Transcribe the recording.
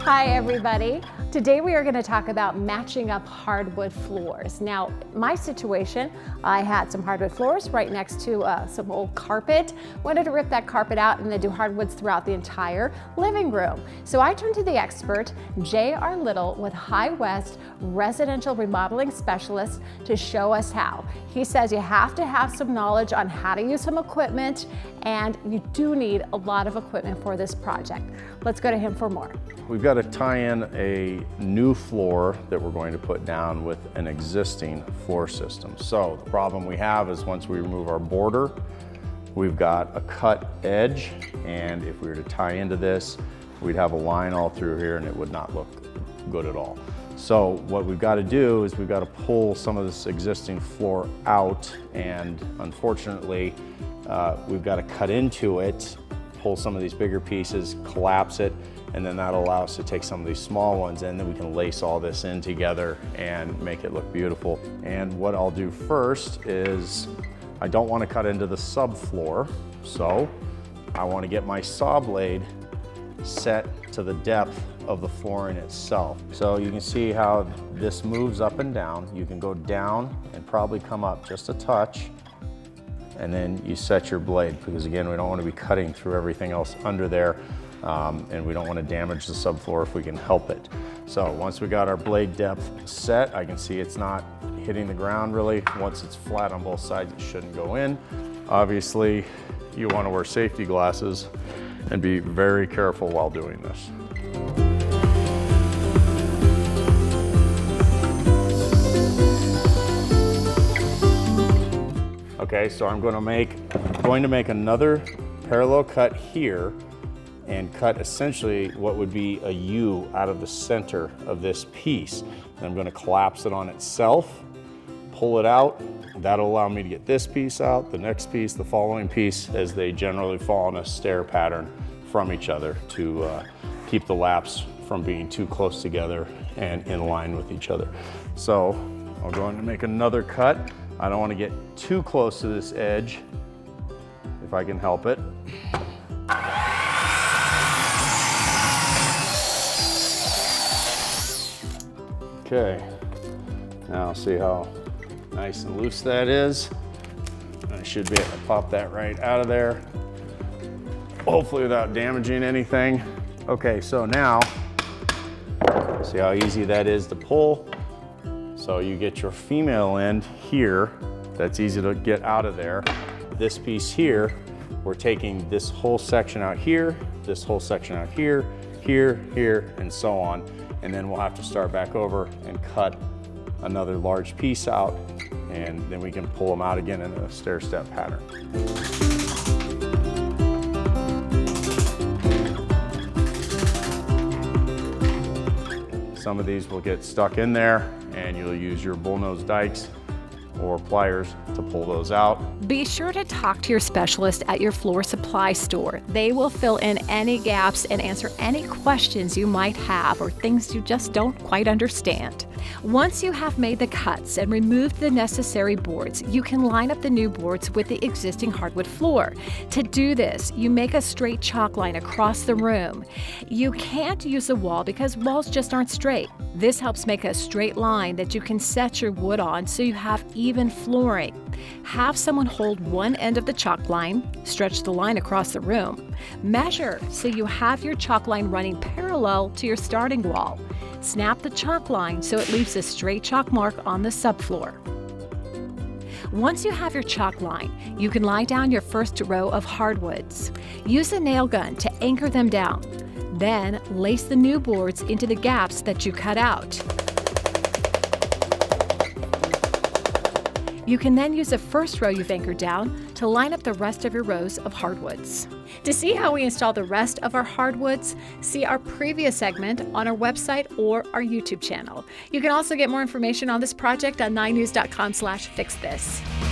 Hi everybody. Today we are going to talk about matching up hardwood floors. Now, my situation, I had some hardwood floors right next to some old carpet. Wanted to rip that carpet out and then do hardwoods throughout the entire living room. So I turned to the expert, J.R. Little with High West Residential Remodeling Specialist, to show us how. He says you have to have some knowledge on how to use some equipment, and you do need a lot of equipment for this project. Let's go to him for more. We've got to tie in a new floor that we're going to put down with an existing floor system. So the problem we have is once we remove our border, we've got a cut edge, and if we were to tie into this, we'd have a line all through here and it would not look good at all. So what we've got to do is we've got to pull some of this existing floor out, and unfortunately we've got to cut into it, pull some of these bigger pieces, collapse it, and then that'll allow us to take some of these small ones, and then we can lace all this in together and make it look beautiful. And what I'll do first is I don't want to cut into the subfloor, so I want to get my saw blade set to the depth of the flooring itself. So you can see how this moves up and down. You can go down and probably come up just a touch, and then you set your blade, because again, we don't want to be cutting through everything else under there, and we don't want to damage the subfloor if we can help it. So once we got our blade depth set, I can see it's not hitting the ground really. Once it's flat on both sides, it shouldn't go in. Obviously, you want to wear safety glasses and be very careful while doing this. Okay, so I'm going to make another parallel cut here and cut essentially what would be a U out of the center of this piece. And I'm going to collapse it on itself, pull it out. That'll allow me to get this piece out, the next piece, the following piece, as they generally fall in a stair pattern from each other to keep the laps from being too close together and in line with each other. So I'm going to make another cut. I don't want to get too close to this edge if I can help it. Okay, now see how nice and loose that is. I should be able to pop that right out of there, hopefully without damaging anything. Okay, so now, see how easy that is to pull? So you get your female end here, that's easy to get out of there. This piece here, we're taking this whole section out here, this whole section out here, here, here, and so on. And then we'll have to start back over and cut another large piece out, and then we can pull them out again in a stair-step pattern. Some of these will get stuck in there, and you'll use your bullnose dikes or pliers to pull those out. Be sure to talk to your specialist at your floor supply store. They will fill in any gaps and answer any questions you might have or things you just don't quite understand. Once you have made the cuts and removed the necessary boards, you can line up the new boards with the existing hardwood floor. To do this, you make a straight chalk line across the room. You can't use a wall because walls just aren't straight. This helps make a straight line that you can set your wood on so you have even flooring. Have someone hold one end of the chalk line, stretch the line across the room. Measure so you have your chalk line running parallel to your starting wall. Snap the chalk line so it leaves a straight chalk mark on the subfloor. Once you have your chalk line, you can lie down your first row of hardwoods. Use a nail gun to anchor them down. Then lace the new boards into the gaps that you cut out. You can then use the first row you've anchored down to line up the rest of your rows of hardwoods. To see how we install the rest of our hardwoods, see our previous segment on our website or our YouTube channel. You can also get more information on this project on 9news.com/fixthis.